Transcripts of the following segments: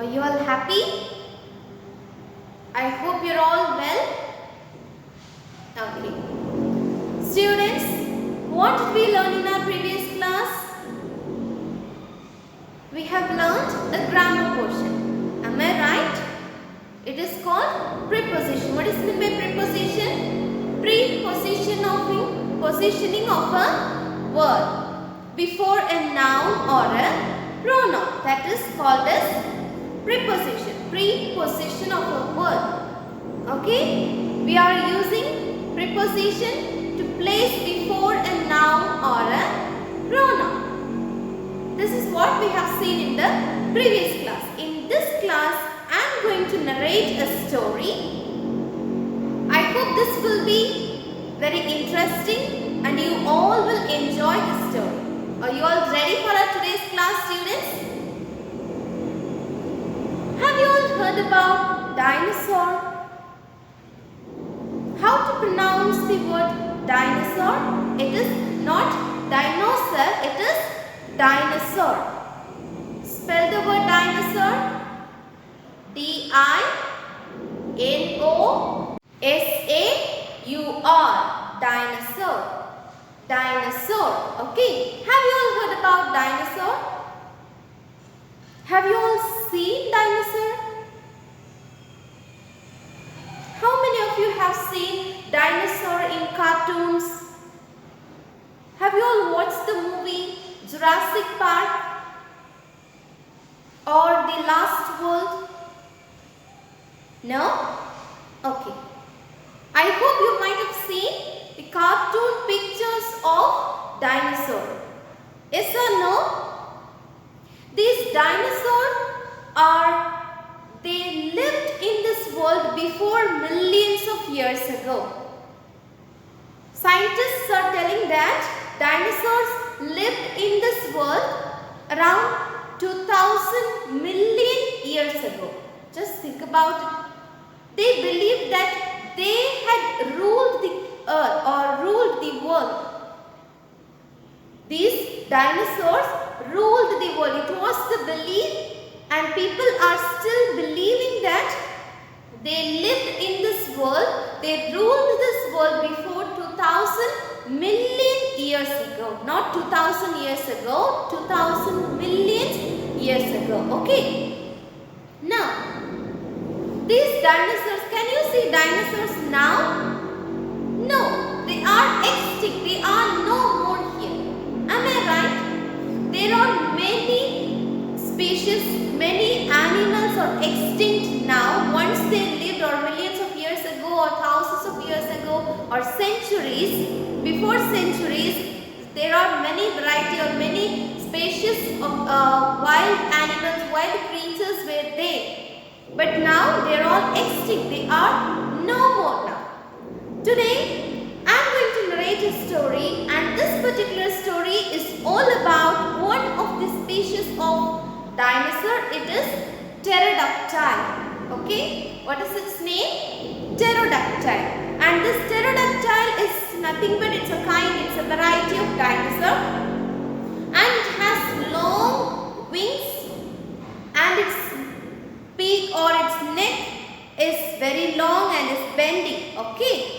Are you all happy? I hope you're all well. Okay. Students, what did we learn in our previous class? We have learned a grammar portion. Am I right? It is called preposition. What is meant by preposition? Positioning of a word before a noun or a pronoun. That is called as preposition. Preposition of a word. Okay? We are using preposition to place before a noun or a pronoun. This is what we have seen in the previous class. In this class, I am going to narrate a story. I hope this will be very interesting and you all will enjoy the story. Are you all ready for our today's class, students? Have you all heard about dinosaur? How to pronounce the word dinosaur? It is not dinosaur, it is dinosaur. Spell the word dinosaur. D-I-N-O-S-A-U-R. Dinosaur. Dinosaur. Okay. Have you all heard about dinosaur? Have you all seen dinosaur? How many of you have seen dinosaur in cartoons? Have you all watched the movie Jurassic Park or The Last World? No? Okay. I hope you might have seen the cartoon pictures of dinosaur. Yes or no? These dinosaurs they lived in this world before millions of years ago. Scientists are telling that dinosaurs lived in this world around 2000 million years ago. Just think about it. They believed that they had ruled the earth or ruled the world. These dinosaurs ruled the world. It was the belief, and people are still believing that they lived in this world. They ruled this world before 2000 million years ago. Not 2000 years ago, 2000 million years ago. Okay. Now, these dinosaurs, can you see dinosaurs now? No, they are extinct. They are no more here. Am I right? There are many species, many animals are extinct now. Once they lived or millions of years ago or thousands of years ago or centuries, before centuries, there are many variety or many species of wild animals, wild creatures were there. But now they are all extinct. They are no more now. Today, I am going to narrate a story, and this particular story is all about one of the species of dinosaur. It is pterodactyl. Okay? What is its name? Pterodactyl. And this pterodactyl is nothing but it's a variety of dinosaur. And it has long wings, and its beak or its neck is very long and is bending. Okay.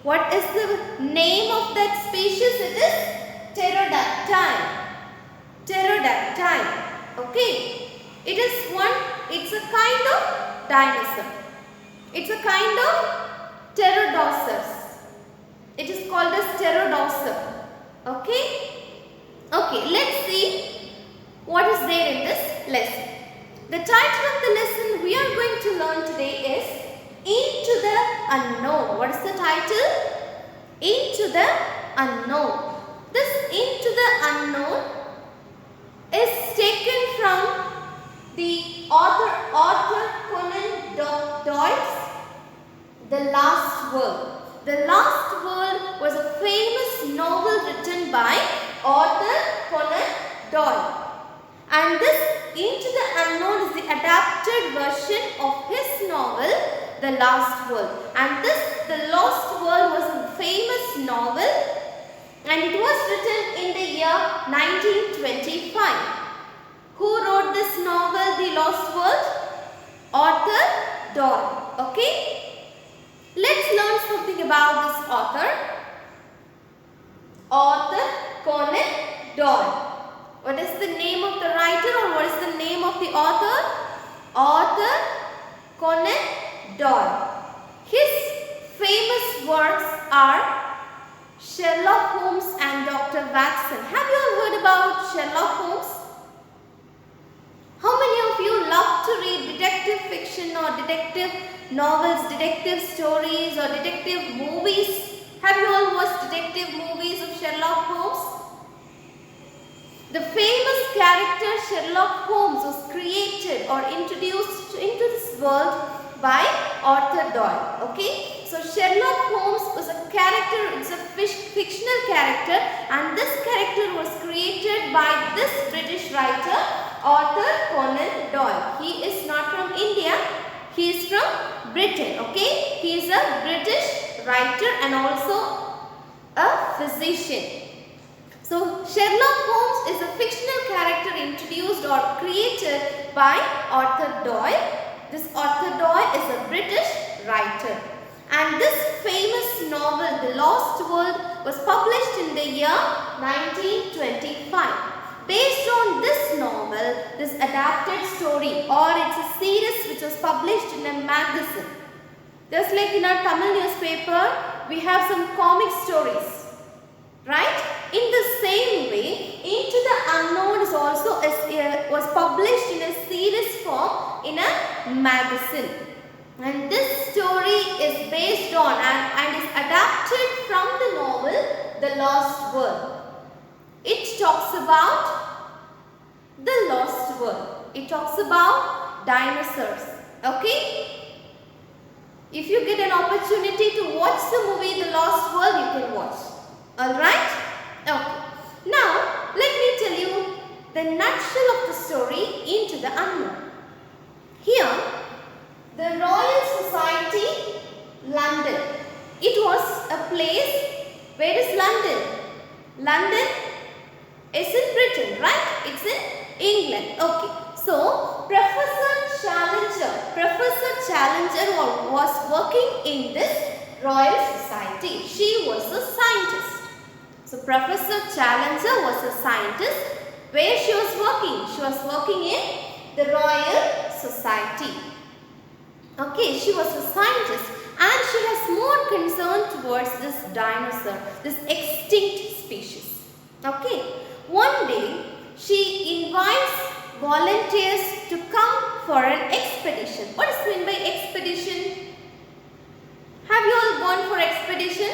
What is the name of that species? It is pterodactyl. Pterodactyl. Okay. It's a kind of dinosaur. It's a kind of pterodosaurs. It is called as pterodosaur. Okay. Okay. Let's see what is there in this lesson. The title of the lesson we are going to learn today is Into the Unknown. What is the title? Into the Unknown. This Into the Unknown is taken from the author Conan Doyle's The Last World. The Last World was a famous novel written by author Conan Doyle. And this Into the Unknown is the adapted version of his novel, The Last World. And The Lost World was a famous novel, and it was written in the year 1925. Who wrote this novel, The Lost World? Arthur Doyle. Okay. Let's learn something about this author. Arthur Conan Doyle. What is the name of the writer, or what is the name of the author? Arthur Conan Doyle. His famous works are Sherlock Holmes and Dr. Watson. Have you all heard about Sherlock Holmes? How many of you love to read detective fiction or detective novels, detective stories or detective movies? Have you all watched detective movies of Sherlock Holmes? The famous character Sherlock Holmes was created or introduced into this world by Arthur Doyle. Okay, so Sherlock Holmes was a character, it's a fictional character, and this character was created by this British writer Arthur Conan Doyle. He is not from India, he is from Britain. Okay, he is a British writer and also a physician. So Sherlock Holmes is a fictional character introduced or created by Arthur Doyle. This Arthur Doyle is a British writer. And this famous novel, The Lost World, was published in the year 1925. Based on this novel, this adapted story, or it's a series which was published in a magazine. Just like in our Tamil newspaper, we have some comic stories, right? In the same way, Into the Unknown is also was published in a series form in a magazine. And this story is based on and is adapted from the novel The Lost World. It talks about the lost world. It talks about dinosaurs. Okay? If you get an opportunity to watch the movie The Lost World, you can watch. Alright? Okay. Now, let me tell you the nutshell of the story Into the Unknown. Here, the Royal Society, London. It was a place. Where is London? London is in Britain, right? It's in England. Okay. So, Professor Challenger was working in this Royal Society. She was a scientist. So, Professor Challenger was a scientist. Where she was working? She was working in the Royal Society. Okay, she was a scientist and she has more concern towards this dinosaur, this extinct species. Okay, one day she invites volunteers to come for an expedition. What is meant by expedition? Have you all gone for expedition?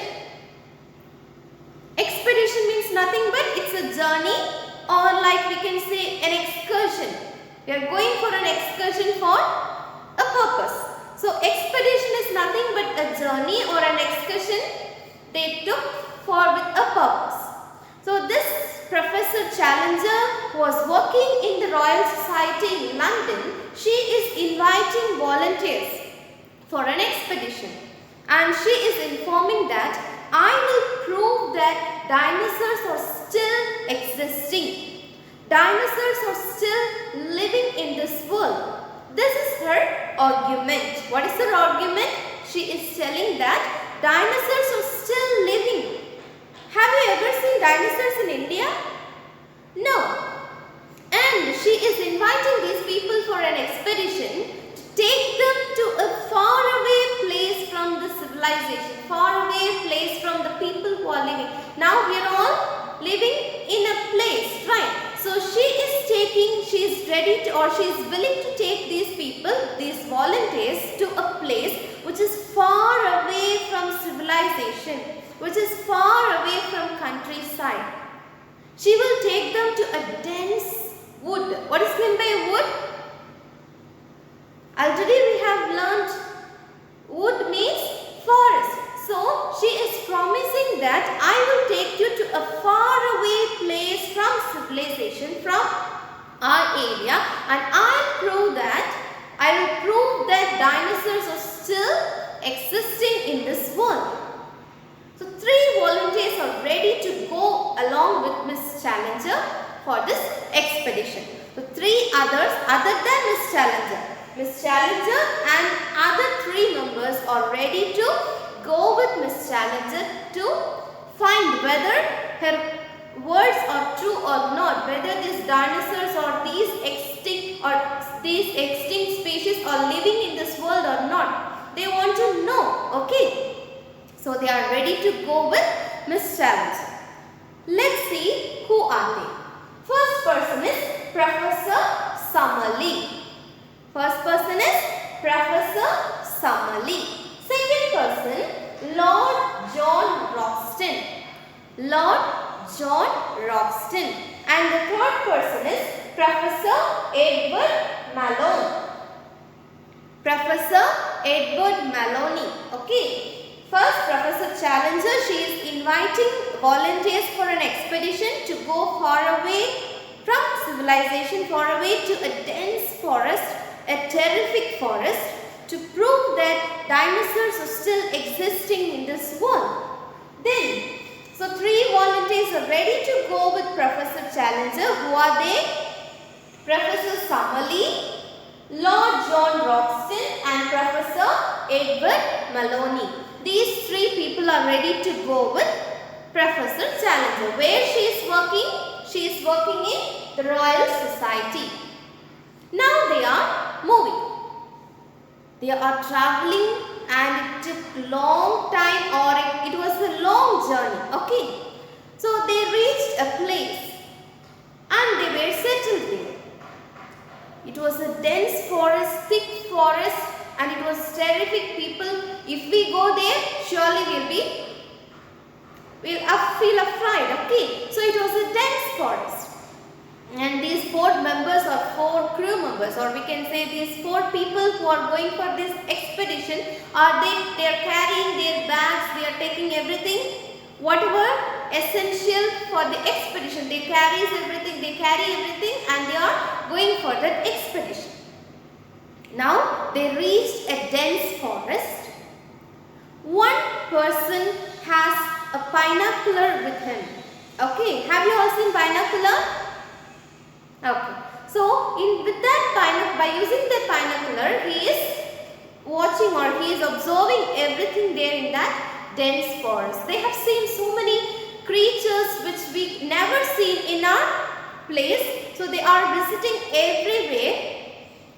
Expedition means nothing but it's a journey, or like we can say an excursion. We are going for an excursion for a purpose. So expedition is nothing but a journey or an excursion they took for with a purpose. So this Professor Challenger, who was working in the Royal Society in London, she is inviting volunteers for an expedition, and she is informing that I will prove that dinosaurs are still existing. Dinosaurs are still living in this world. This is her argument. What is her argument? She is telling that dinosaurs are still living. Have you ever seen dinosaurs in India? No. And she is inviting these people for an expedition to take them to a faraway place from the civilization, faraway place from the people who are living. Now we are all living in a place, right? So she is ready to, or she is willing to take these people, these volunteers, to a place which is far away from civilization, which is far away from countryside. She will take them to a dense wood. What is meant by wood? Already we have learnt wood means forest. So she is promising that I will take you to a faraway place from civilization, from our area, and I will prove that dinosaurs are still existing in this world. So 3 volunteers are ready to go along with Miss Challenger for this expedition. So 3 others other than Miss Challenger. Miss Challenger and other 3 members are ready to go with Miss Challenger to find whether her words are true or not, whether these dinosaurs or these extinct species are living in this world or not. They want to know, okay. So they are ready to go with Miss Challenger. Let's see who are they. First person is Professor Summerlee. First person is Professor Summerlee. Second person, Lord John Roxton. Lord John Roxton. And the third person is Professor Edward Malone. Professor Edward Maloney. Okay. First, Professor Challenger, she is inviting volunteers for an expedition to go far away from civilization, far away to a dense forest, a terrific forest, to prove that dinosaurs are still existing in this world. Then, so 3 volunteers are ready to go with Professor Challenger. Who are they? Professor Summerlee, Lord John Roxton and Professor Edward Maloney. These 3 people are ready to go with Professor Challenger. Where she is working? She is working in the Royal Society. Now they are moving. They are traveling and it took long time, or it was a long journey. Okay. So they reached a place and they were settled there. It was a dense forest, thick forest, and it was terrific people. If we go there, surely we'll feel afraid. Okay. So it was a dense forest. And these 4 members or 4 crew members, or we can say these 4 people who are going for this expedition, they are carrying their bags, they are taking everything, whatever essential for the expedition. They carry everything and they are going for that expedition. Now they reached a dense forest. One person has a binocular with him. Okay, have you all seen binocular? Okay, so by using that binocular, he is watching or he is observing everything there in that dense forest. They have seen so many creatures which we never seen in our place. So they are visiting everywhere,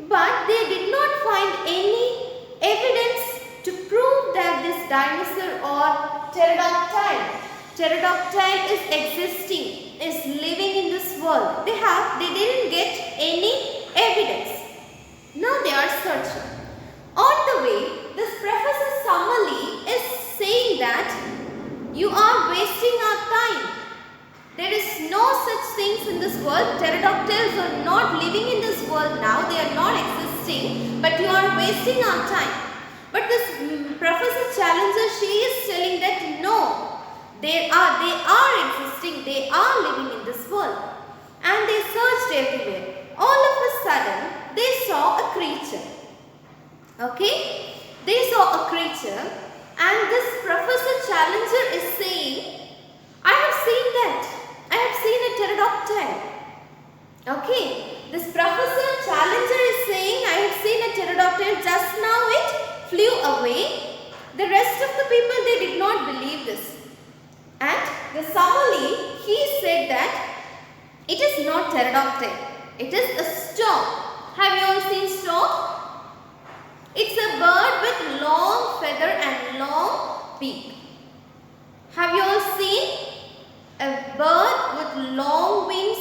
but they did not find any evidence to prove that this dinosaur or pterodactyl is existing, is living in this world. They didn't get any evidence. Now they are searching. On the way, this Professor Summerlee is saying that you are wasting our time. There is no such things in this world. Pterodactyls are not living in this world now. They are not existing. But you are wasting our time. But this Professor Challenger, she is telling that no. They are existing. They are living in this world. And they searched everywhere. All of a sudden, they saw a creature. Okay? They saw a creature. And this Professor Challenger is saying, I have seen that. I have seen a pterodactyl. Okay. This Professor Challenger is saying, I have seen a pterodactyl. Just now it flew away. The rest of the people, they did not believe this. And the Summerlee, he said that it is not pterodactyl. It is a stork. Have you all seen stork? It's a bird with long feather and long beak. Have you all seen a bird with long wings,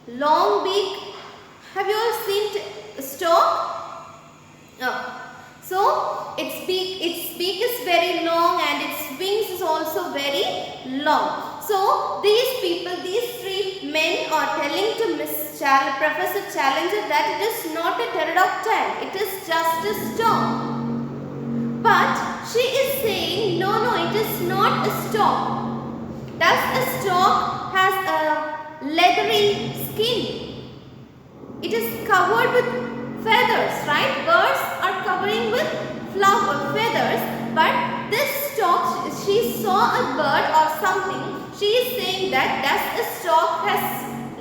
long beak? Have you all seen a stork? No. So its beak is very long and its wings is also very long. So these people, these 3 men are telling to Professor Challenger that it is not a pterodactyl. It is just a stork. But she is saying, no, it is not a stork. Does a stork has a leathery skin? It is covered with feathers, right? Birds are covering with feathers, but this stork, she saw a bird or something. She is saying that does a stork has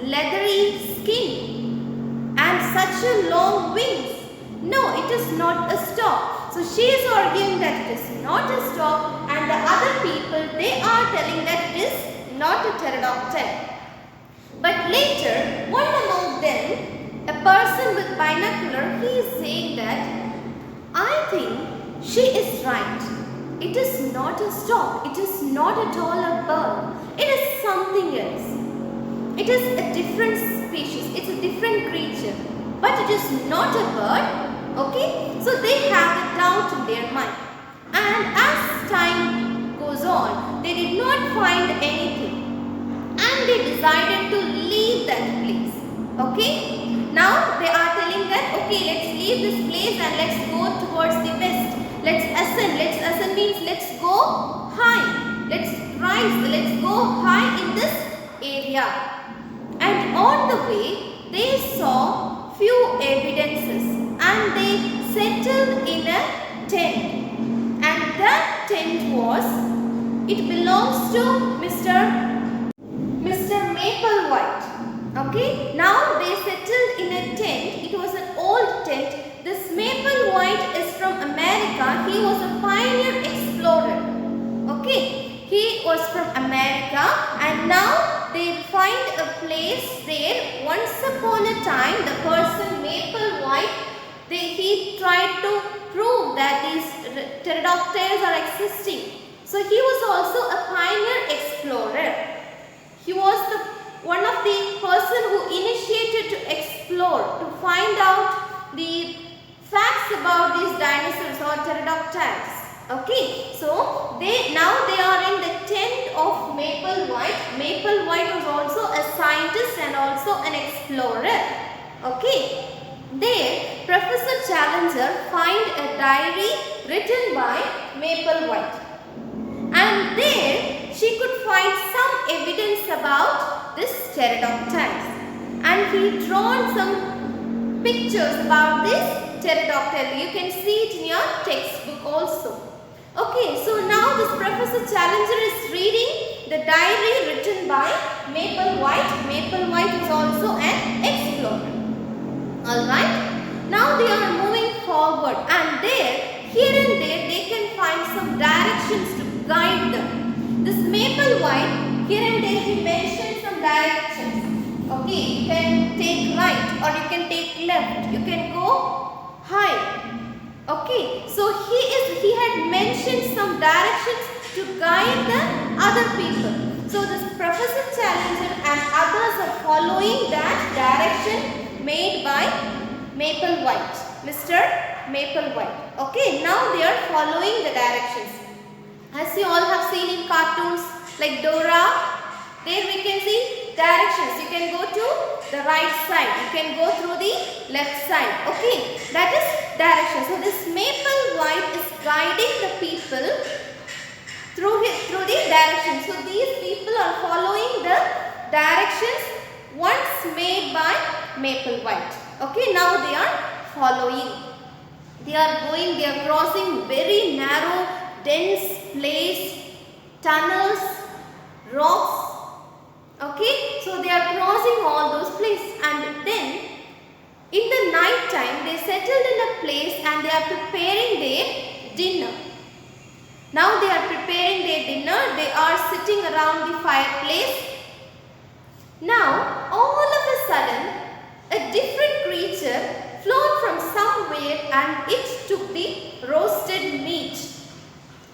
leathery skin and such a long wings? No, it is not a stork. So she is arguing that it is not a stork, and the other people, they are telling that it is not a pterodactyl. But later, one among them, a person with binocular, he is saying that, I think she is right. It is not a stork. It is not at all a bird. It is something else. It is a different species. It's a different creature. But it is not a bird. Okay? So they have a doubt in their mind. And as time goes on, they did not find anything. And they decided to leave that place. Okay? Now they are telling that, okay, let's leave this place and let's go towards the west. Let's ascend. Let's ascend means let's go high. Let's rise. Let's go high in this area. And on the way, they saw few evidences and they settled in a tent. And that tent was, it belongs to Mr. Maplewhite. Okay, now they settled in a tent. It was an old tent. This Maplewhite is from America. He was a pioneer explorer. Okay, he was from America, and now they find a place there. Once upon a time, the person Maplewhite, he tried to prove that these pterodactyls are existing. So he was also a pioneer explorer. He was one of the person who initiated to explore, to find out the facts about these dinosaurs or pterodactyls. Okay, so now they are in the tent of Maplewhite. Maplewhite was also a scientist and also an explorer. Okay, there Professor Challenger find a diary written by Maplewhite. And there she could find some evidence about this pterodactyls. And he drawn some pictures about this pterodactyl. You can see it in your textbook also. Okay, so now this Professor Challenger is reading the diary written by Maplewhite. Maplewhite is also an explorer. Alright, now they are moving forward, and here and there they can find some directions to guide them. This Maplewhite, here and there he mentioned some directions. Okay, you can take right or you can take left. You can go high. Okay, so he had mentioned some directions to guide the other people. So this Professor Challenger and others are following that direction made by Maplewhite, Mr. Maplewhite. Okay, now they are following the directions. As you all have seen in cartoons like Dora, there we can see directions. You can go to the right side. You can go through the left side. Okay, that is direction. So this Maplewhite is guiding the people through the directions. So these people are following the directions once made by Maplewhite. Okay, now they are following. They are crossing very narrow, dense place, tunnels, rocks. Okay, so they are crossing all those places, and then in the night time they settled in a place and they are preparing their dinner. Now they are preparing their dinner. They are sitting around the fireplace. Now all of a sudden a different creature flown from somewhere and it took the roasted meat.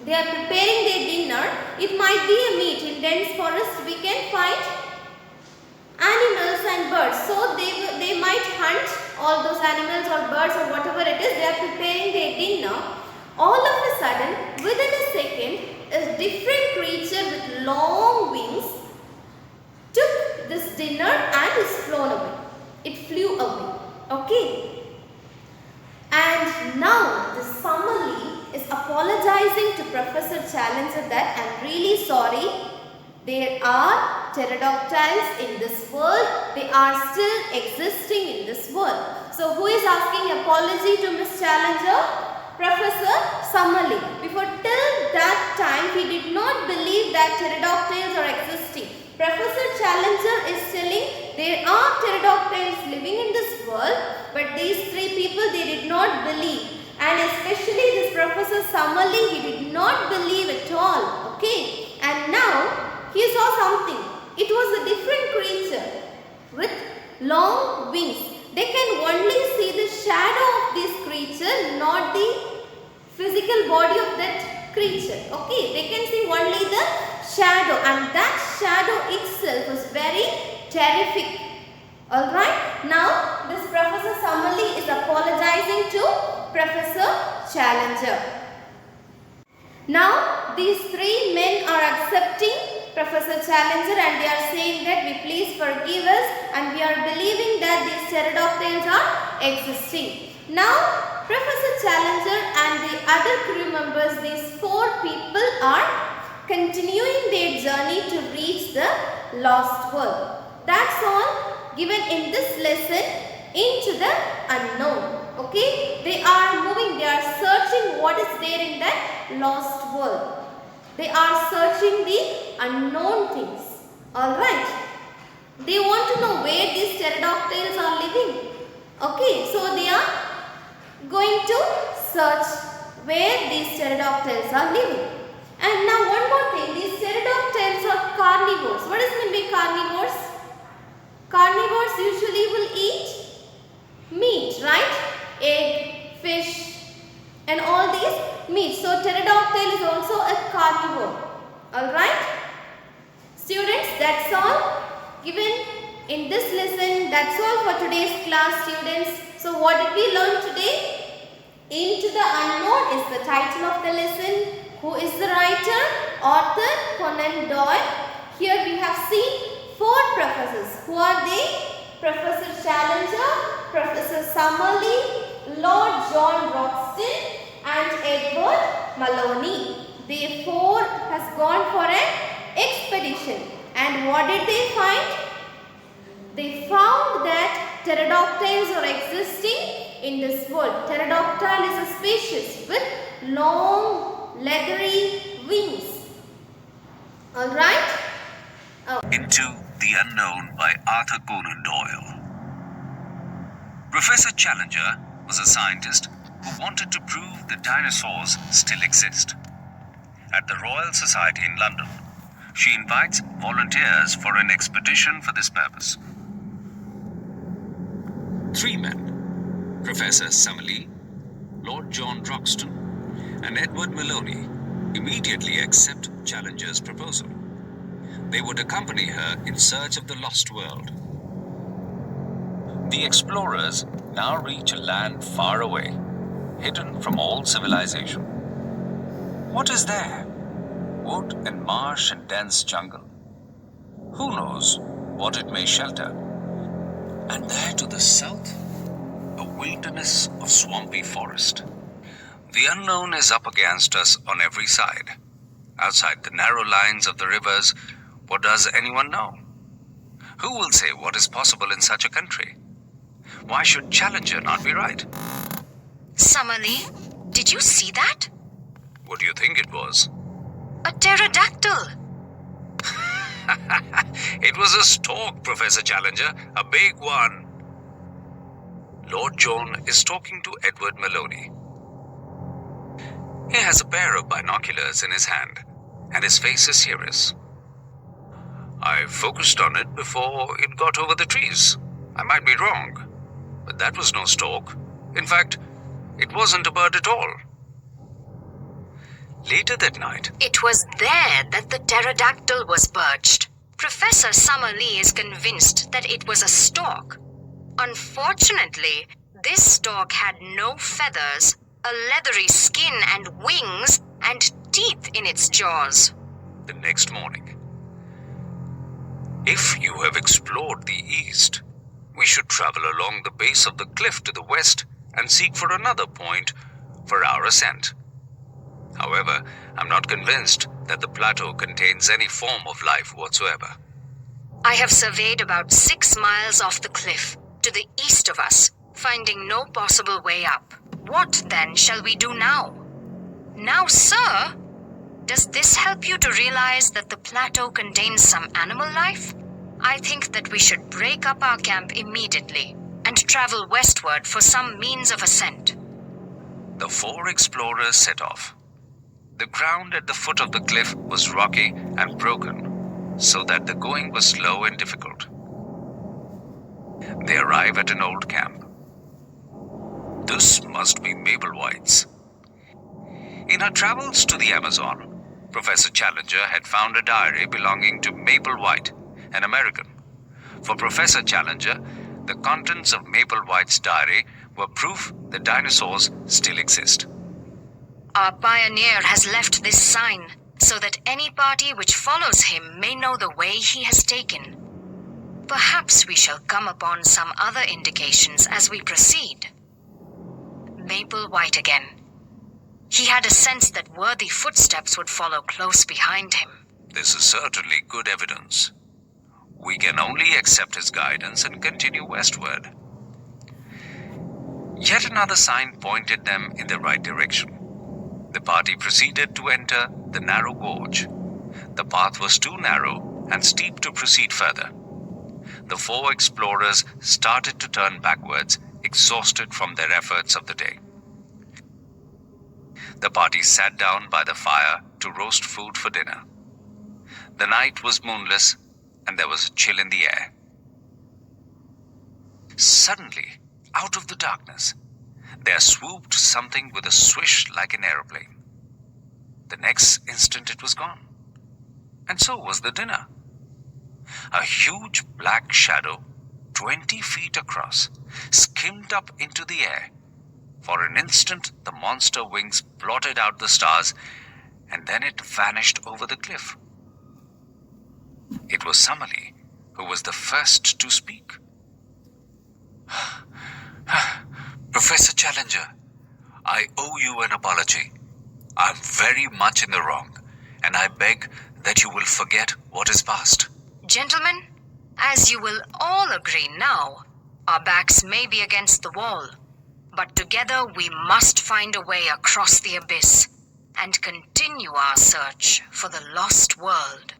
They are preparing their dinner. It might be a meat. In dense forest we can find animals and birds. So they might hunt all those animals or birds or whatever it is. They are preparing their dinner. All of a sudden, within a second, a different creature with long wings took this dinner and is flown away. It flew away. Okay. And now the Summerlee is apologizing to Professor Challenger that I'm really sorry. There are pterodactyls in this world. They are still existing in this world. So who is asking apology to Miss Challenger? Professor Summerlee. Before till that time he did not believe that pterodactyls are existing. Professor Challenger is telling there are pterodactyls living in this world, but these three people, they did not especially this Professor Summerlee, he did not believe at all. Okay. And now he saw something. It was a different creature with long wings. They can only see the shadow of this creature, not the physical body of that creature. Okay, they can see only the shadow, and that shadow itself was very terrific. Alright, now this Professor Summerlee is apologizing to Professor Challenger. Now these three men are accepting Professor Challenger and they are saying that we please forgive us and we are believing that these pterodactyls are existing. Now Professor Challenger and the other crew members, these four people are continuing their journey to reach the lost world. That's all given in this lesson, into the unknown. Okay, they are moving, they are searching what is there in that lost world. They are searching the unknown things. Alright, they want to know where these pterodactyls are living. Okay, so they are going to search where these pterodactyls are living. And now one more thing, these pterodactyls are carnivores. What does mean by carnivores? Carnivores usually will eat meat, right? Egg, fish and all these meat. So pterodactyl is also a carnivore. Alright? Students, that's all given in this lesson. That's all for today's class, students. So what did we learn today? Into the Unknown is the title of the lesson. Who is the writer? Author Conan Doyle. Here we have seen four professors. Who are they? Professor Challenger, Professor Summerlee, Lord John Roxton and Edward Maloney. They four has gone for an expedition. And what did they find? They found that pterodactyls are existing in this world. Pterodactyl is a species with long leathery wings. Alright? Into the Unknown by Arthur Conan Doyle. Professor Challenger was a scientist who wanted to prove that dinosaurs still exist. At the Royal Society in London, she invites volunteers for an expedition for this purpose. Three men, Professor Summerlee, Lord John Roxton, and Edward Maloney, immediately accept Challenger's proposal. They would accompany her in search of the lost world. The explorers now reach a land far away, hidden from all civilization. What is there? Wood and marsh and dense jungle. Who knows what it may shelter? And there to the south, a wilderness of swampy forest. The unknown is up against us on every side. Outside the narrow lines of the rivers, what does anyone know? Who will say what is possible in such a country? Why should Challenger not be right? Summerlee, did you see that? What do you think it was? A pterodactyl. It was a stork, Professor Challenger, a big one. Lord John is talking to Edward Maloney. He has a pair of binoculars in his hand, and his face is serious. I focused on it before it got over the trees. I might be wrong, but that was no stork. In fact, it wasn't a bird at all. Later that night, It was there that the pterodactyl was perched. Professor Summerlee is convinced that it was a stork. Unfortunately, this stork had no feathers, a leathery skin and wings, and teeth in its jaws. the next morning, if you have explored the east, we should travel along the base of the cliff to the west and seek for another point for our ascent. However, I'm not convinced that the plateau contains any form of life whatsoever. I have surveyed about 6 miles off the cliff to the east of us, finding no possible way up. What then shall we do now? Now, sir, does this help you to realize that the plateau contains some animal life? I think that we should break up our camp immediately and travel westward for some means of ascent. The four explorers set off. The ground at the foot of the cliff was rocky and broken, so that the going was slow and difficult. They arrive at an old camp. This must be Mabel White's. In her travels to the Amazon, Professor Challenger had found a diary belonging to Mabel White, an American. For Professor Challenger, the contents of Mabel White's diary were proof that dinosaurs still exist. Our pioneer has left this sign so that any party which follows him may know the way he has taken. Perhaps we shall come upon some other indications as we proceed. Maple White again. He had a sense that worthy footsteps would follow close behind him. This is certainly good evidence. We can only accept his guidance and continue westward. Yet another sign pointed them in the right direction. The party proceeded to enter the narrow gorge. The path was too narrow and steep to proceed further. The four explorers started to turn backwards, exhausted from their efforts of the day. The party sat down by the fire to roast food for dinner. The night was moonless, and there was a chill in the air. Suddenly, out of the darkness, there swooped something with a swish like an aeroplane. The next instant it was gone. And so was the dinner. A huge black shadow, 20 feet across, skimmed up into the air. For an instant, the monster wings blotted out the stars, and then it vanished over the cliff. It was Summerlee who was the first to speak. Professor Challenger, I owe you an apology. I'm very much in the wrong, and I beg that you will forget what is past. Gentlemen, as you will all agree now, our backs may be against the wall, but together we must find a way across the abyss and continue our search for the lost world.